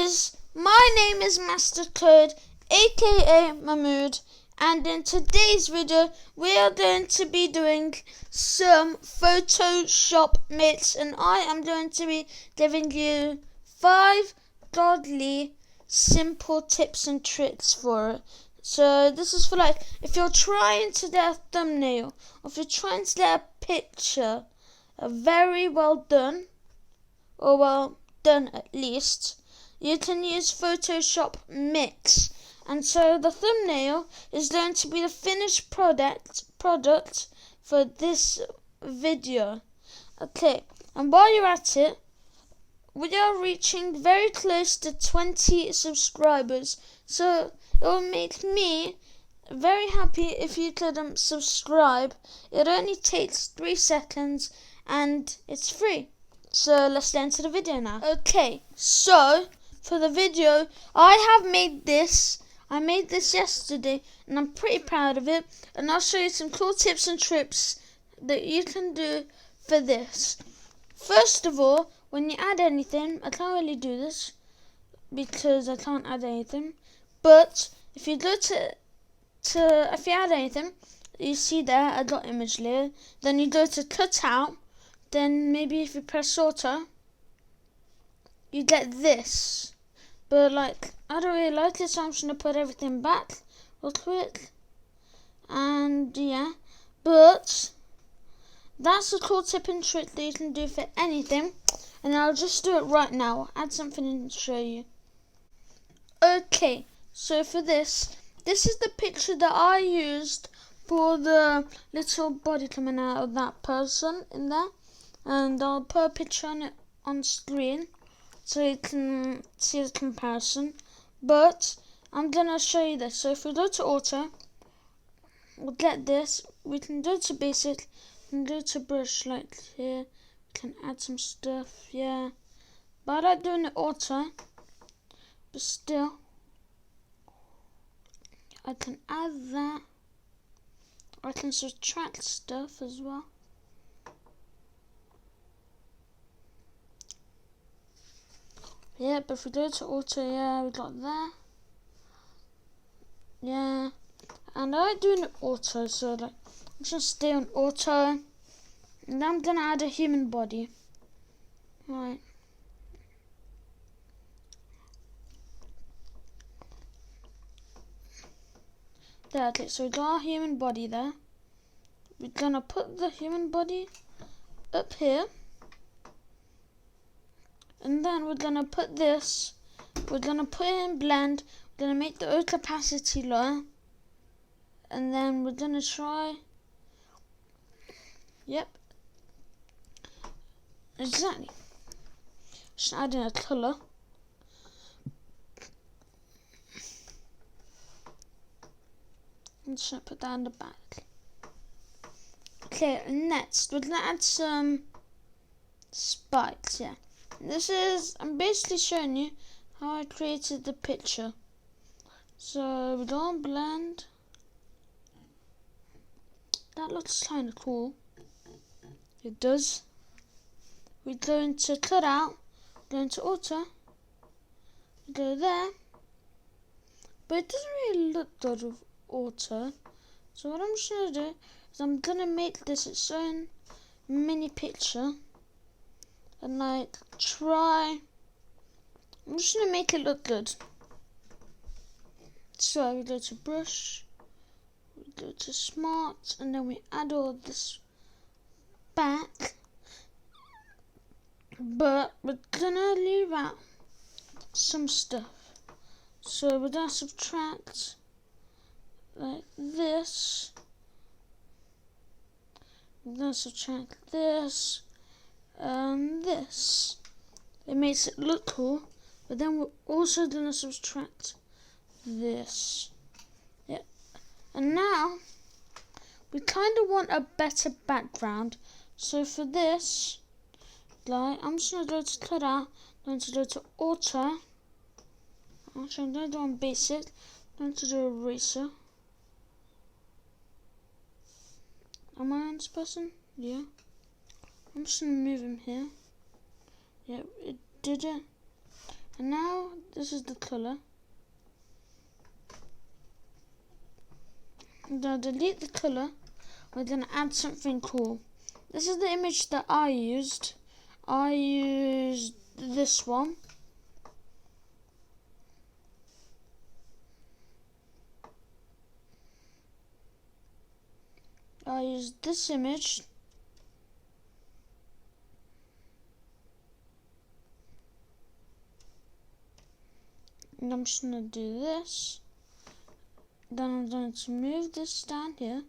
guys, my name is Master Code, aka Mahmood, and in today's video we are going to be doing some Photoshop myths, and I am going to be giving you 5 godly simple tips and tricks for it. So this is for like if you're trying to get a thumbnail, or if you're trying to get a picture very well done, or well done at least, you can use Photoshop Mix. And so the thumbnail is going to be the finished product for this video. Okay, and while you're at it, we are reaching very close to 20 subscribers, so it will make me very happy if you could subscribe. It only takes 3 seconds and it's free. So let's get into the video now. Okay, so for the video, I made this yesterday and I'm pretty proud of it, and I'll show you some cool tips and tricks that you can do for this. First of all, when you add anything, I can't really do this because I can't add anything, but if you go if you add anything, you see there a dot image layer, then you go to cut out. Then maybe if you press Auto, you get this. But like, I don't really like it, so I'm just going to put everything back real quick. And yeah, but that's a cool tip and trick that you can do for anything. And I'll just do it right now. I'll add something and show you. Okay, so for this is the picture that I used for the little body coming out of that person in there. And I'll put a picture on it on screen so you can see the comparison. But I'm gonna show you this. So if we go to Auto, we'll get this. We can go to Basic, we can go to Brush like here. We can add some stuff, yeah. But I like doing it Auto. But still, I can add that. I can subtract stuff as well. Yeah, but if we go to Auto, yeah, we got that. Yeah, and I like doing it Auto, so like, I'm just gonna stay on Auto, and I'm gonna add a human body. Right. There, okay, so we got our human body there. We're gonna put the human body up here. And then we're going to put this, we're going to put it in blend, we're going to make the opacity lower, and then we're going to try, yep, exactly, just add in a colour. I'm just going to put that in the back. Okay, and next we're going to add some spikes, yeah. I'm basically showing you how I created the picture. So we go on blend. That looks kind of cool. It does. We go into cut out, go into Auto, we go there. But it doesn't really look good with Auto. So what I'm just going to do is I'm going to make this its own mini picture. And like I'm just gonna make it look good. So we go to Brush, we go to Smart, and then we add all this back. But we're gonna leave out some stuff. So we're gonna subtract like this. We're gonna subtract this. This. It makes it look cool, but then we're also going to subtract this. Yeah. And now we kind of want a better background. So for this, like, I'm just going to go to cut out, I'm going to go to Auto. Actually, I'm going to do on Basic, I'm going to do Eraser. Am I on this person? Yeah. I'm just going to move him here. Yeah, it did it. And now this is the colour. I'm going to delete the colour. We're going to add something cool. This is the image that I used. I used this one. I used this image. And I'm just going to do this. Then I'm going to move this down here.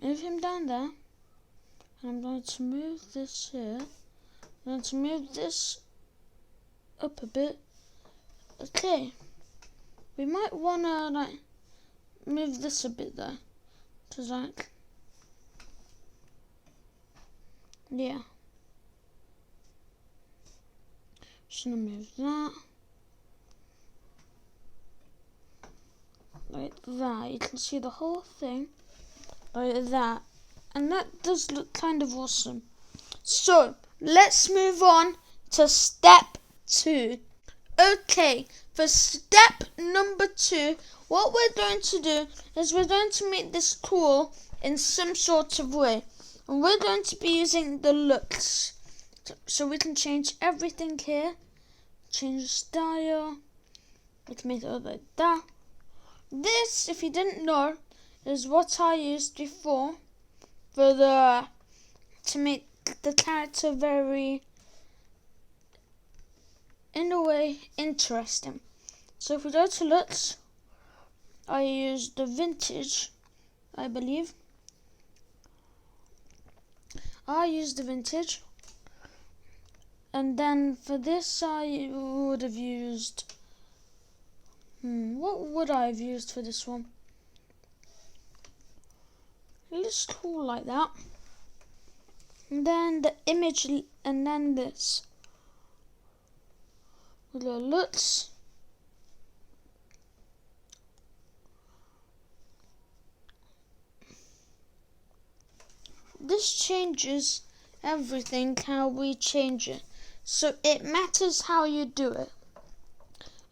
Move him down there. And I'm going to move this here. I'm going to move this up a bit. Okay. We might want to like move this a bit though. Cause like, yeah. Just gonna move that. Like that. You can see the whole thing. Like that. And that does look kind of awesome. So, let's move on to step 2. Okay, for step number 2, what we're going to do is we're going to make this cool in some sort of way. And we're going to be using the looks. So we can change everything here. Change the style. We can make it look like that. This, if you didn't know, is what I used before for to make the character very, in a way, interesting. So if we go to looks, I used the vintage, I believe. I used the vintage. And then for this I would have used, what would I have used for this one? It looks cool like that. And then the image, and then this. With the looks. This changes everything, how we change it. So it matters how you do it.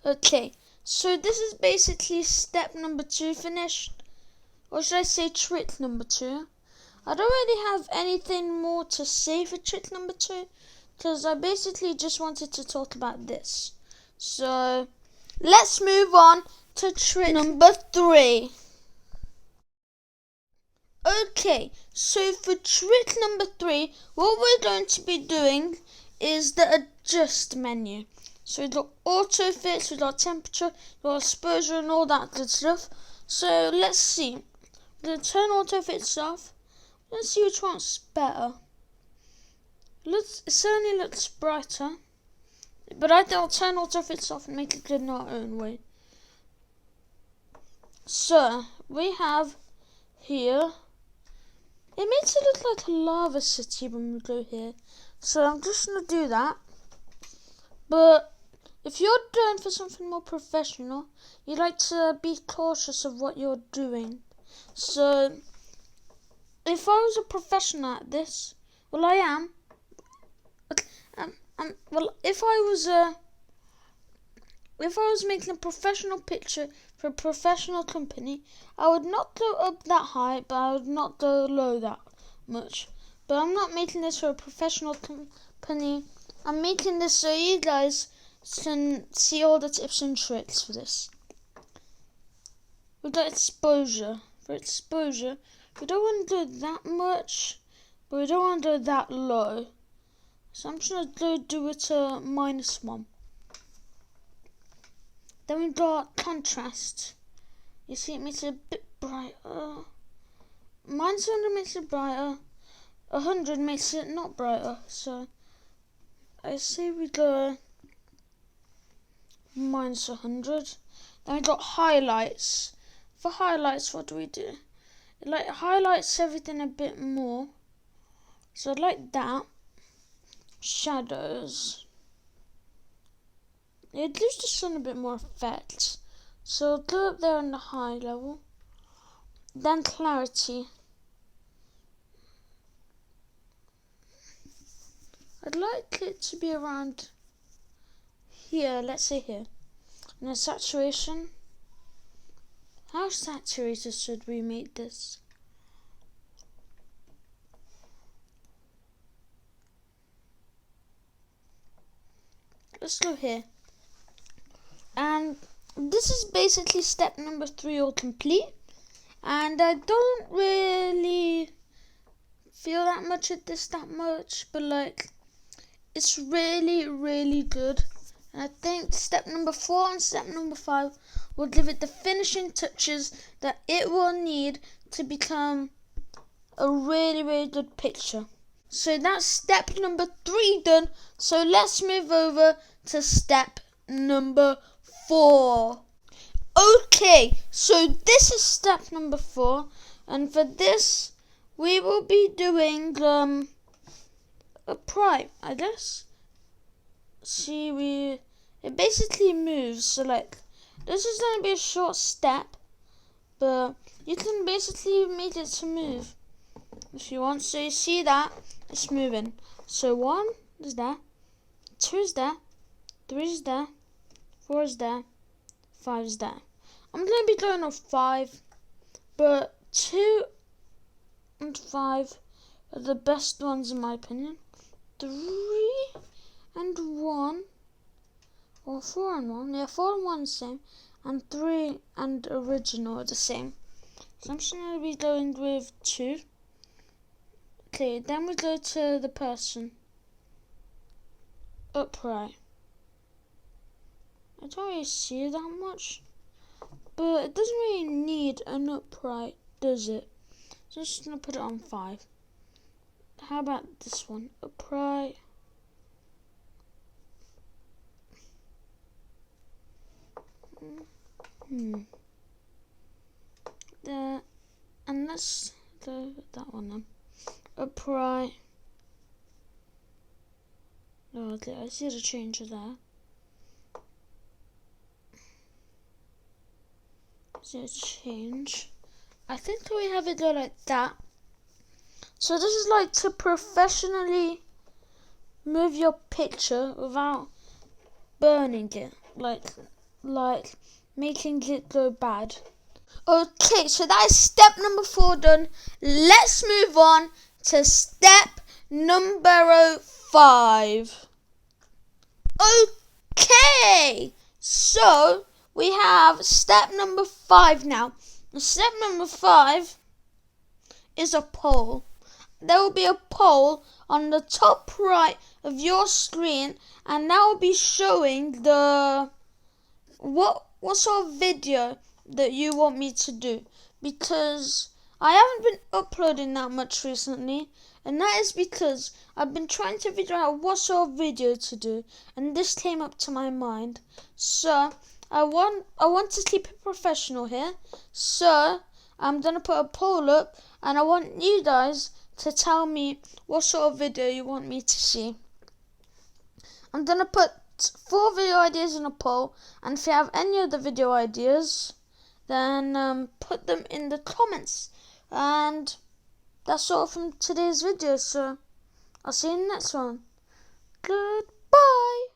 Okay, so this is basically step number 2 finished. Or should I say trick number 2? I don't really have anything more to say for trick number 2. Because I basically just wanted to talk about this. So, let's move on to trick number 3. Okay, so for trick number 3, what we're going to be doing is the adjust menu. So we've got auto fits, we've got temperature, we've got exposure and all that good stuff. So let's see. I'm going to turn auto fits off. Let's see which one's better. It certainly looks brighter. But I think I'll turn auto fits off and make it good in our own way. So we have here. It makes it look like a lava city when we go here. So I'm just going to do that. But if you're going for something more professional, you like to be cautious of what you're doing. So if I was a professional at this, well I am. Well, if I was making a professional picture for a professional company, I would not go up that high, but I would not go low that much. But I'm not making this for a professional company. I'm making this so you guys can see all the tips and tricks for this. We've got exposure. For exposure, we don't want to do that much, but we don't want to do that low. So I'm just going to go do it to -1. Then we've got contrast. You see, it makes it a bit brighter. -100 makes it brighter. 100 makes it not brighter. So I say we go -100. Then we got highlights. For highlights, what do? It like highlights everything a bit more. So like that. Shadows. It gives the sun a bit more effect. So go up there on the high level. Then clarity. I'd like it to be around here, let's say here. And the saturation. How saturated should we make this? Let's go here. And this is basically step number 3 all complete. And I don't really feel that much at this that much, but like it's really, really good. And I think step number 4 and step number 5 will give it the finishing touches that it will need to become a really, really good picture. So that's step number 3 done. So let's move over to step number 4. Okay, so this is step number 4, and for this we will be doing a prime, I guess. See, it basically moves. So like this is gonna be a short step, but you can basically make it to move if you want. So you see that it's moving. So 1 is there, 2 is there, 3 is there, 4 is there, 5 is there. I'm going to be going on 5, but 2 and 5 are the best ones in my opinion. 3 and 1, or 4 and 1, yeah, 4 and 1 is the same, and 3 and original are the same. So I'm just going to be going with 2. Okay, then we go to the person. Upright. I don't really see that much, but it doesn't really need an upright, does it? So I'm just going to put it on 5. How about this one? Upright. There. And let's go with that one then. Upright. Oh, okay, I see the change there. See a change. I think we have it go like that. So this is like to professionally move your picture without burning it, like making it go bad. Okay, so that is step number 4 done. Let's move on to step number 5. Okay, so we have step number 5 now. Step number 5 is a poll. There will be a poll on the top right of your screen, and that will be showing the what sort of video that you want me to do, because I haven't been uploading that much recently, and that is because I've been trying to figure out what sort of video to do, and this came up to my mind. So I want to keep it professional here, so I'm gonna put a poll up, and I want you guys to tell me what sort of video you want me to see. I'm gonna put 4 video ideas in a poll, and if you have any other video ideas, then put them in the comments. And that's all from today's video, so I'll see you in the next one. Goodbye.